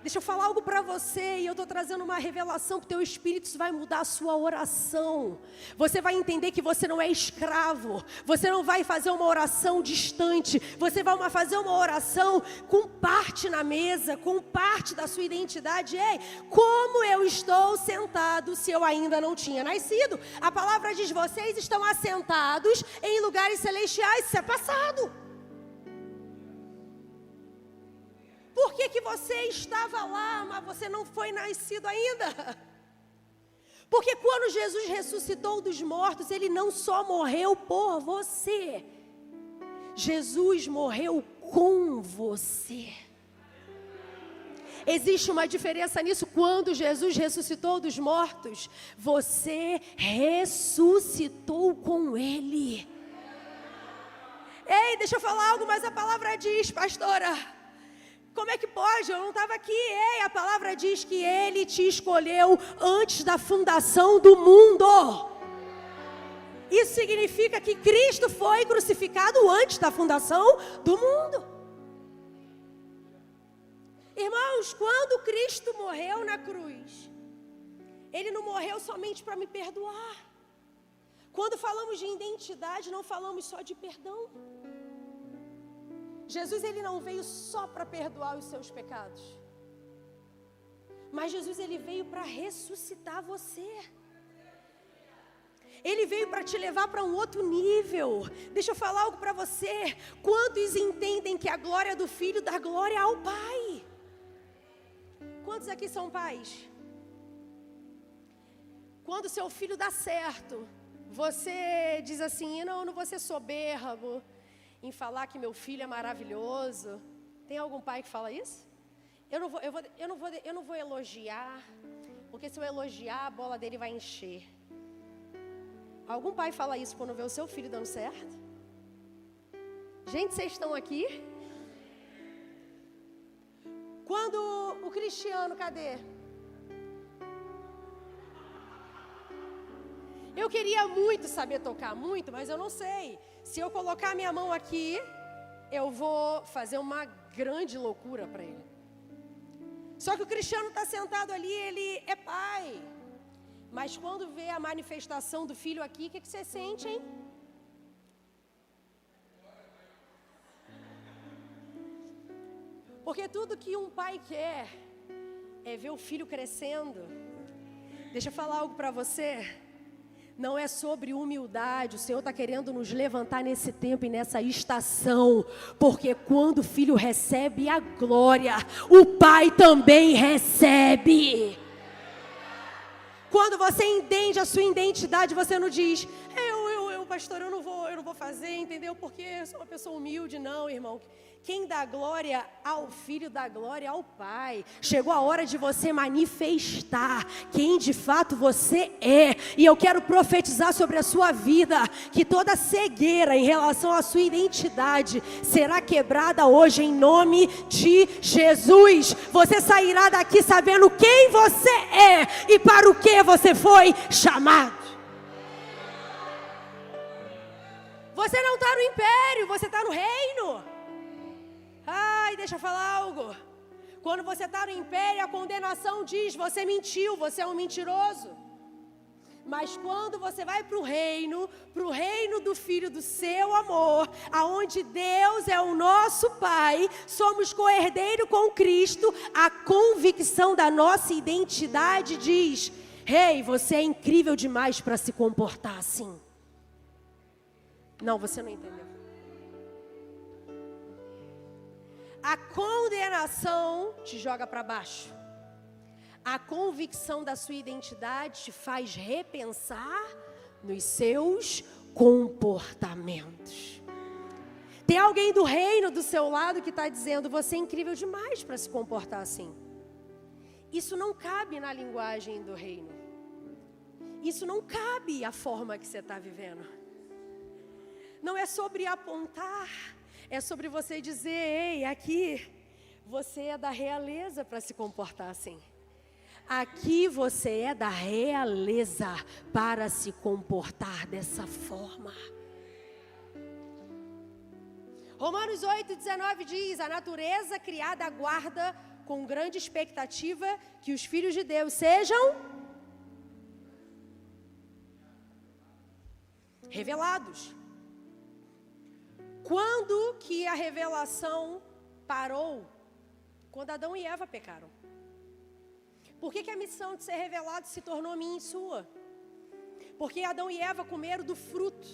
Deixa eu falar algo para você, e eu estou trazendo uma revelação para o teu espírito. Isso vai mudar a sua oração. Você vai entender que você não é escravo. Você não vai fazer uma oração distante. Você vai fazer uma oração com parte na mesa, com parte da sua identidade. Ei, como eu estou sentado se eu ainda não tinha nascido? A palavra diz: vocês estão assentados em lugares celestiais. Isso é passado. Por que você estava lá, mas você não foi nascido ainda? Porque quando Jesus ressuscitou dos mortos, Ele não só morreu por você, Jesus morreu com você. Existe uma diferença nisso. Quando Jesus ressuscitou dos mortos, você ressuscitou com Ele. Ei, deixa eu falar algo, mas a palavra diz, pastora, como é que pode? Eu não estava aqui. Ei, a palavra diz que Ele te escolheu antes da fundação do mundo. Isso significa que Cristo foi crucificado antes da fundação do mundo. Irmãos, quando Cristo morreu na cruz, Ele não morreu somente para me perdoar. Quando falamos de identidade, não falamos só de perdão. Jesus, Ele não veio só para perdoar os seus pecados. Mas Jesus, Ele veio para ressuscitar você. Ele veio para te levar para um outro nível. Deixa eu falar algo para você. Quantos entendem que a glória do Filho dá glória ao Pai? Quantos aqui são pais? Quando seu filho dá certo, você diz assim, não vou ser soberbo em falar que meu filho é maravilhoso. Tem algum pai que fala isso? Eu não vou elogiar, porque se eu elogiar, a bola dele vai encher. Algum pai fala isso quando vê o seu filho dando certo? Gente, vocês estão aqui? Quando o Cristiano, cadê? Eu queria muito saber tocar, muito, mas eu não sei. Se eu colocar minha mão aqui, eu vou fazer uma grande loucura para ele. Só que o Cristiano está sentado ali, ele é pai. Mas quando vê a manifestação do filho aqui, o que você sente, hein? Porque tudo que um pai quer é ver o filho crescendo. Deixa eu falar algo para você. Não é sobre humildade. O Senhor está querendo nos levantar nesse tempo e nessa estação. Porque quando o filho recebe a glória, o pai também recebe. Quando você entende a sua identidade, você não diz, pastor, eu não vou fazer, entendeu? Porque eu sou uma pessoa humilde. Não, irmão. Quem dá glória ao Filho, dá glória ao Pai. Chegou a hora de você manifestar quem de fato você é. E eu quero profetizar sobre a sua vida, que toda cegueira em relação à sua identidade será quebrada hoje em nome de Jesus. Você sairá daqui sabendo quem você é e para o que você foi chamado. Você não está no império, você está no reino. Ai, deixa eu falar algo. Quando você está no império, a condenação diz, você mentiu, você é um mentiroso. Mas quando você vai para o reino do Filho do seu amor, aonde Deus é o nosso Pai, somos co-herdeiro com Cristo, a convicção da nossa identidade diz, ei, você é incrível demais para se comportar assim. Não, você não entendeu. A condenação te joga para baixo. A convicção da sua identidade te faz repensar nos seus comportamentos. Tem alguém do reino do seu lado que está dizendo, você é incrível demais para se comportar assim. Isso não cabe na linguagem do reino. Isso não cabe à forma que você está vivendo. Não é sobre apontar, é sobre você dizer, ei, aqui você é da realeza para se comportar assim. Aqui você é da realeza para se comportar dessa forma. Romanos 8:19 diz, a natureza criada aguarda com grande expectativa que os filhos de Deus sejam revelados. Quando que a revelação parou? Quando Adão e Eva pecaram. Por que a missão de ser revelado se tornou minha e sua? Porque Adão e Eva comeram do fruto.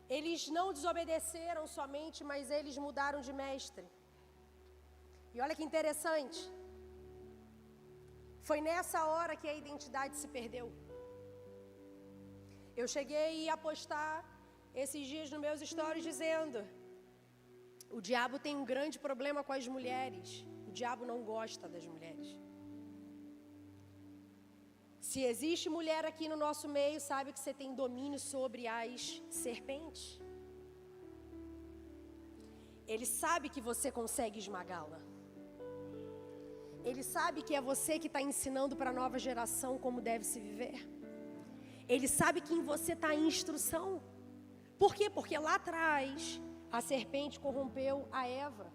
Eles não desobedeceram somente, mas eles mudaram de mestre. E olha que interessante. Foi nessa hora que a identidade se perdeu. Eu cheguei a postar esses dias nos meus stories dizendo: o diabo tem um grande problema com as mulheres. O diabo não gosta das mulheres. Se existe mulher aqui no nosso meio, sabe que você tem domínio sobre as serpentes. Ele sabe que você consegue esmagá-la. Ele sabe que é você que está ensinando para a nova geração como deve se viver. Ele sabe que em você está a instrução. Por quê? Porque lá atrás a serpente corrompeu a Eva.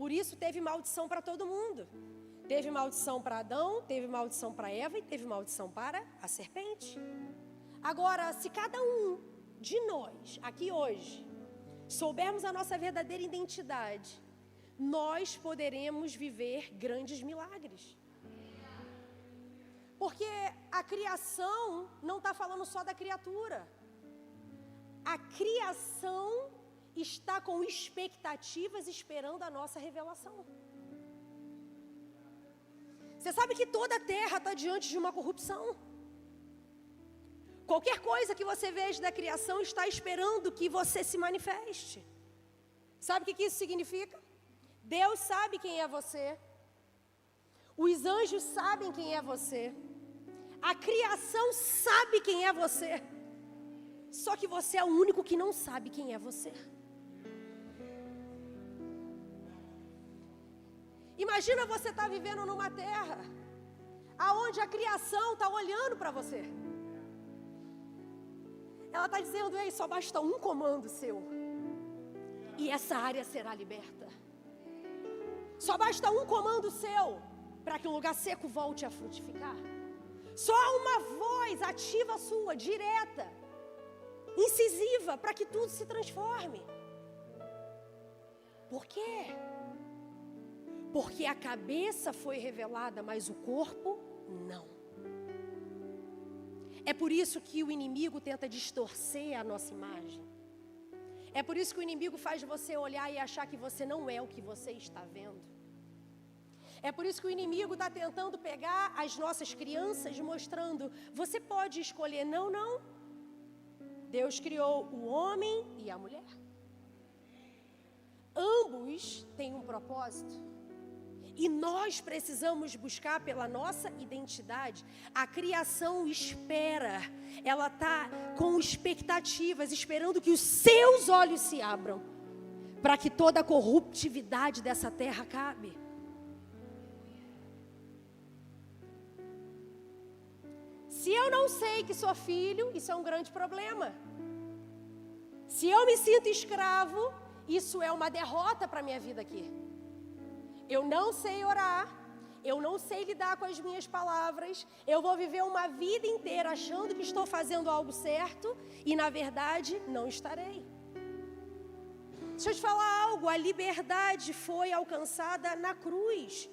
Por isso teve maldição para todo mundo. Teve maldição para Adão, teve maldição para Eva e teve maldição para a serpente. Agora, se cada um de nós, aqui hoje, soubermos a nossa verdadeira identidade, nós poderemos viver grandes milagres. Porque a criação não está falando só da criatura. A criação está com expectativas esperando a nossa revelação. Você sabe que toda a terra está diante de uma corrupção. Qualquer coisa que você veja da criação está esperando que você se manifeste. Sabe o que isso significa? Deus sabe quem é você. Os anjos sabem quem é você. A criação sabe quem é você. Só que você é o único que não sabe quem é você. Imagina você estar vivendo numa terra aonde a criação está olhando para você. Ela está dizendo: ei, só basta um comando seu e essa área será liberta. Só basta um comando seu para que um lugar seco volte a frutificar. Só uma voz ativa sua, direta, incisiva, para que tudo se transforme. Por quê? Porque a cabeça foi revelada, mas o corpo não. É por isso que o inimigo tenta distorcer a nossa imagem. É por isso que o inimigo faz você olhar e achar que você não é o que você está vendo. É por isso que o inimigo está tentando pegar as nossas crianças, mostrando: você pode escolher. Não, não. Deus criou o homem e a mulher. Ambos têm um propósito. E nós precisamos buscar pela nossa identidade. A criação espera. Ela está com expectativas, esperando que os seus olhos se abram, para que toda a corruptividade dessa terra acabe. Se eu não sei que sou filho, isso é um grande problema. Se eu me sinto escravo, isso é uma derrota para a minha vida aqui. Eu não sei orar, eu não sei lidar com as minhas palavras, eu vou viver uma vida inteira achando que estou fazendo algo certo e na verdade não estarei. Deixa eu te falar algo: a liberdade foi alcançada na cruz.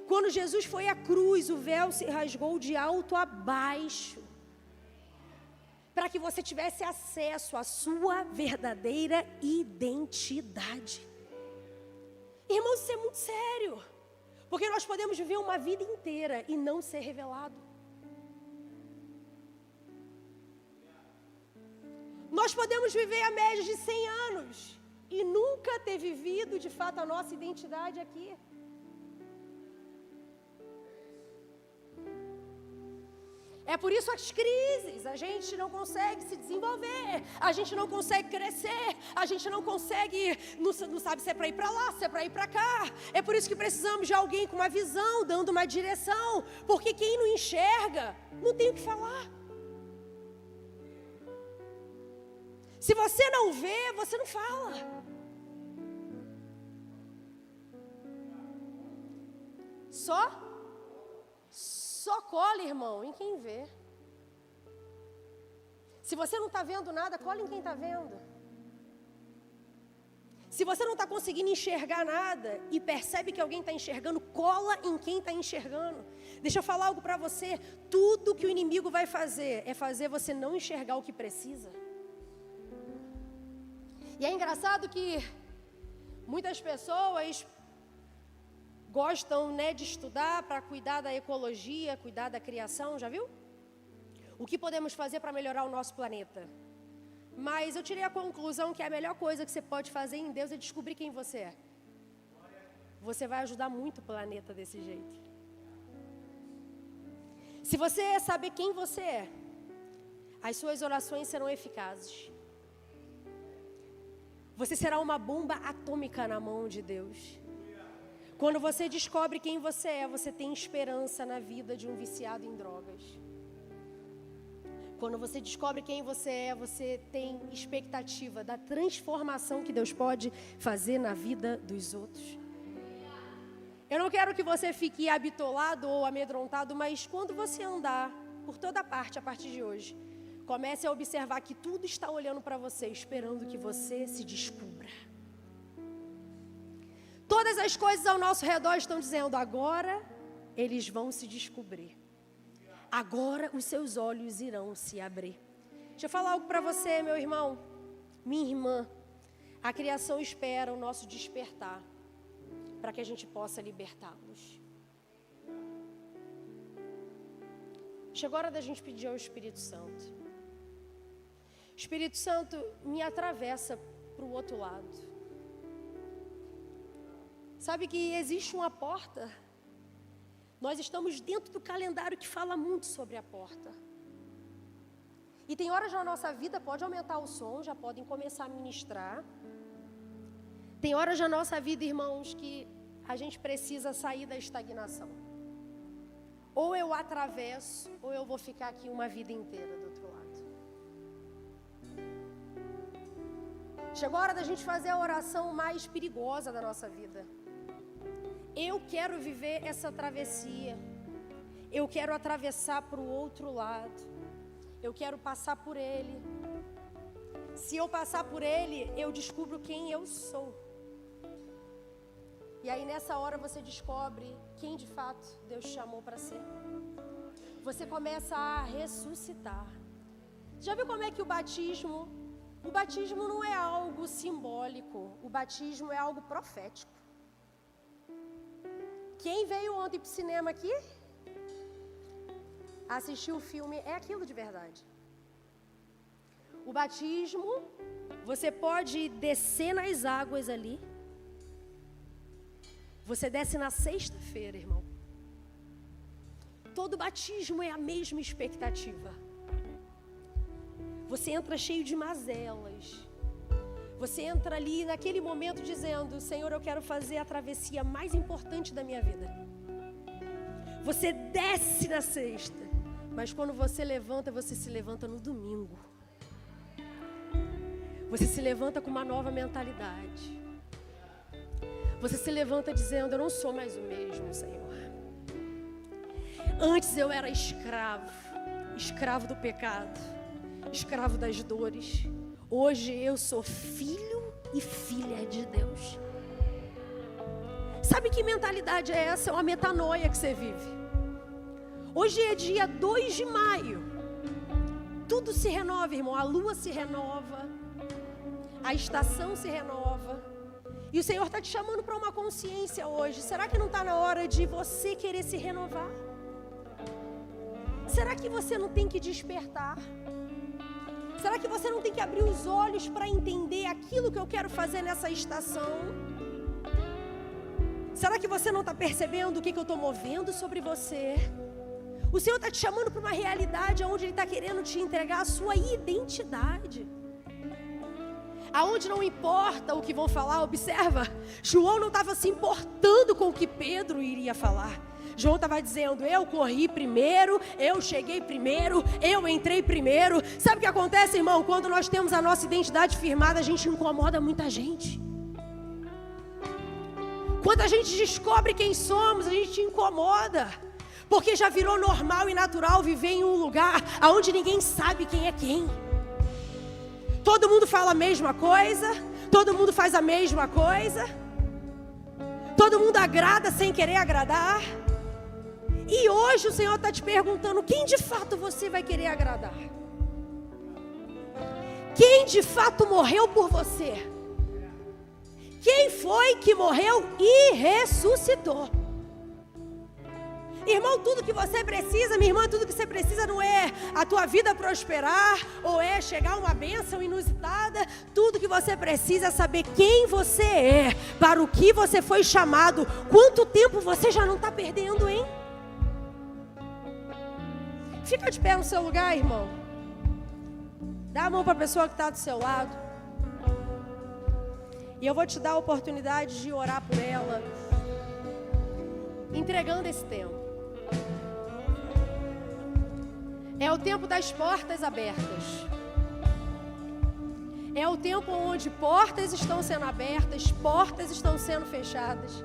Quando Jesus foi à cruz, o véu se rasgou de alto a baixo, para que você tivesse acesso à sua verdadeira identidade. Irmãos, isso é muito sério, porque nós podemos viver uma vida inteira e não ser revelado. Nós podemos viver a média de 100 anos e nunca ter vivido de fato a nossa identidade aqui. É por isso as crises, a gente não consegue se desenvolver, a gente não consegue crescer, a gente não consegue, não sabe se é para ir para lá, se é para ir para cá. É por isso que precisamos de alguém com uma visão, dando uma direção, porque quem não enxerga, não tem o que falar. Se você não vê, você não fala. Só cola, irmão, em quem vê. Se você não está vendo nada, cola em quem está vendo. Se você não está conseguindo enxergar nada e percebe que alguém está enxergando, cola em quem está enxergando. Deixa eu falar algo para você. Tudo que o inimigo vai fazer é fazer você não enxergar o que precisa. E é engraçado que muitas pessoas gostam, né, de estudar para cuidar da ecologia, cuidar da criação, já viu? O que podemos fazer para melhorar o nosso planeta? Mas eu tirei a conclusão que a melhor coisa que você pode fazer em Deus é descobrir quem você é. Você vai ajudar muito o planeta desse jeito. Se você saber quem você é, as suas orações serão eficazes. Você será uma bomba atômica na mão de Deus. Quando você descobre quem você é, você tem esperança na vida de um viciado em drogas. Quando você descobre quem você é, você tem expectativa da transformação que Deus pode fazer na vida dos outros. Eu não quero que você fique habitolado ou amedrontado, mas quando você andar por toda parte a partir de hoje, comece a observar que tudo está olhando para você, esperando que você se descubra. Todas as coisas ao nosso redor estão dizendo, agora eles vão se descobrir. Agora os seus olhos irão se abrir. Deixa eu falar algo para você, meu irmão, minha irmã. A criação espera o nosso despertar, para que a gente possa libertá-los. Chegou a hora da gente pedir ao Espírito Santo. Espírito Santo, me atravessa para o outro lado. Sabe que existe uma porta? Nós estamos dentro do calendário que fala muito sobre a porta. E tem horas na nossa vida, pode aumentar o som, já podem começar a ministrar. Tem horas na nossa vida, irmãos, que a gente precisa sair da estagnação. Ou eu atravesso, ou eu vou ficar aqui uma vida inteira do outro lado. Chegou a hora da gente fazer a oração mais perigosa da nossa vida. Eu quero viver essa travessia. Eu quero atravessar para o outro lado. Eu quero passar por ele. Se eu passar por ele, eu descubro quem eu sou. E aí nessa hora você descobre quem de fato Deus chamou para ser. Você começa a ressuscitar. Já viu como é que o batismo não é algo simbólico. O batismo é algo profético. Quem veio ontem para o cinema aqui? Assistiu o filme, é aquilo de verdade. O batismo, você pode descer nas águas ali. Você desce na sexta-feira, irmão. Todo batismo é a mesma expectativa. Você entra cheio de mazelas. Você entra ali naquele momento dizendo, Senhor, eu quero fazer a travessia mais importante da minha vida. Você desce na sexta, mas quando você se levanta no domingo. Você se levanta com uma nova mentalidade. Você se levanta dizendo, eu não sou mais o mesmo, Senhor. Antes eu era escravo do pecado, escravo das dores. Hoje eu sou filho e filha de Deus. Sabe que mentalidade é essa? É uma metanoia que você vive. Hoje é dia 2 de maio. Tudo se renova, irmão. A lua se renova. A estação se renova. E o Senhor está te chamando para uma consciência hoje. Será que não está na hora de você querer se renovar? Será que você não tem que despertar? Será que você não tem que abrir os olhos para entender aquilo que eu quero fazer nessa estação? Será que você não está percebendo o que eu estou movendo sobre você? O Senhor está te chamando para uma realidade onde Ele está querendo te entregar a sua identidade. Aonde não importa o que vão falar, observa. João não estava se importando com o que Pedro iria falar. João estava dizendo, eu corri primeiro, eu cheguei primeiro, eu entrei primeiro. Sabe o que acontece, irmão? Quando nós temos a nossa identidade firmada, a gente incomoda muita gente. Quando a gente descobre quem somos, a gente incomoda. Porque já virou normal e natural viver em um lugar onde ninguém sabe quem é quem. Todo mundo fala a mesma coisa, todo mundo faz a mesma coisa. Todo mundo agrada sem querer agradar. E hoje o Senhor está te perguntando, quem de fato você vai querer agradar? Quem de fato morreu por você? Quem foi que morreu e ressuscitou? Irmão, tudo que você precisa, minha irmã, tudo que você precisa não é a tua vida prosperar, ou é chegar a uma bênção inusitada. Tudo que você precisa é saber quem você é, para o que você foi chamado. Quanto tempo você já não está perdendo, hein? Fica de pé no seu lugar, irmão. Dá a mão para a pessoa que está do seu lado. E eu vou te dar a oportunidade de orar por ela, entregando esse tempo. É o tempo das portas abertas. É o tempo onde portas estão sendo abertas, portas estão sendo fechadas.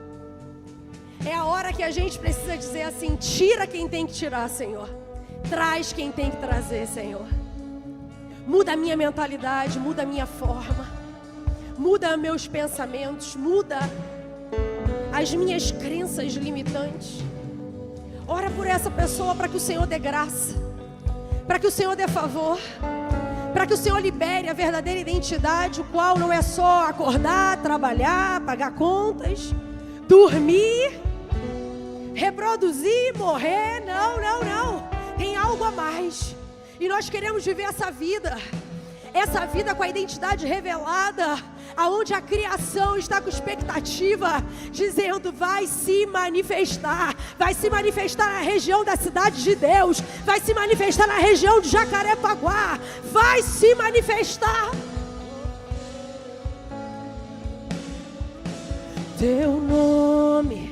É a hora que a gente precisa dizer assim: tira quem tem que tirar, Senhor. Traz quem tem que trazer, Senhor. Muda a minha mentalidade, muda a minha forma. Muda meus pensamentos, muda as minhas crenças limitantes. Ora por essa pessoa para que o Senhor dê graça, para que o Senhor dê favor, para que o Senhor libere a verdadeira identidade, o qual não é só acordar, trabalhar, pagar contas, dormir, reproduzir, morrer. Não, não, não. Tem algo a mais. E nós queremos viver essa vida com a identidade revelada, aonde a criação está com expectativa, dizendo: vai se manifestar na região da cidade de Deus, vai se manifestar na região de Jacarepaguá, vai se manifestar. Teu nome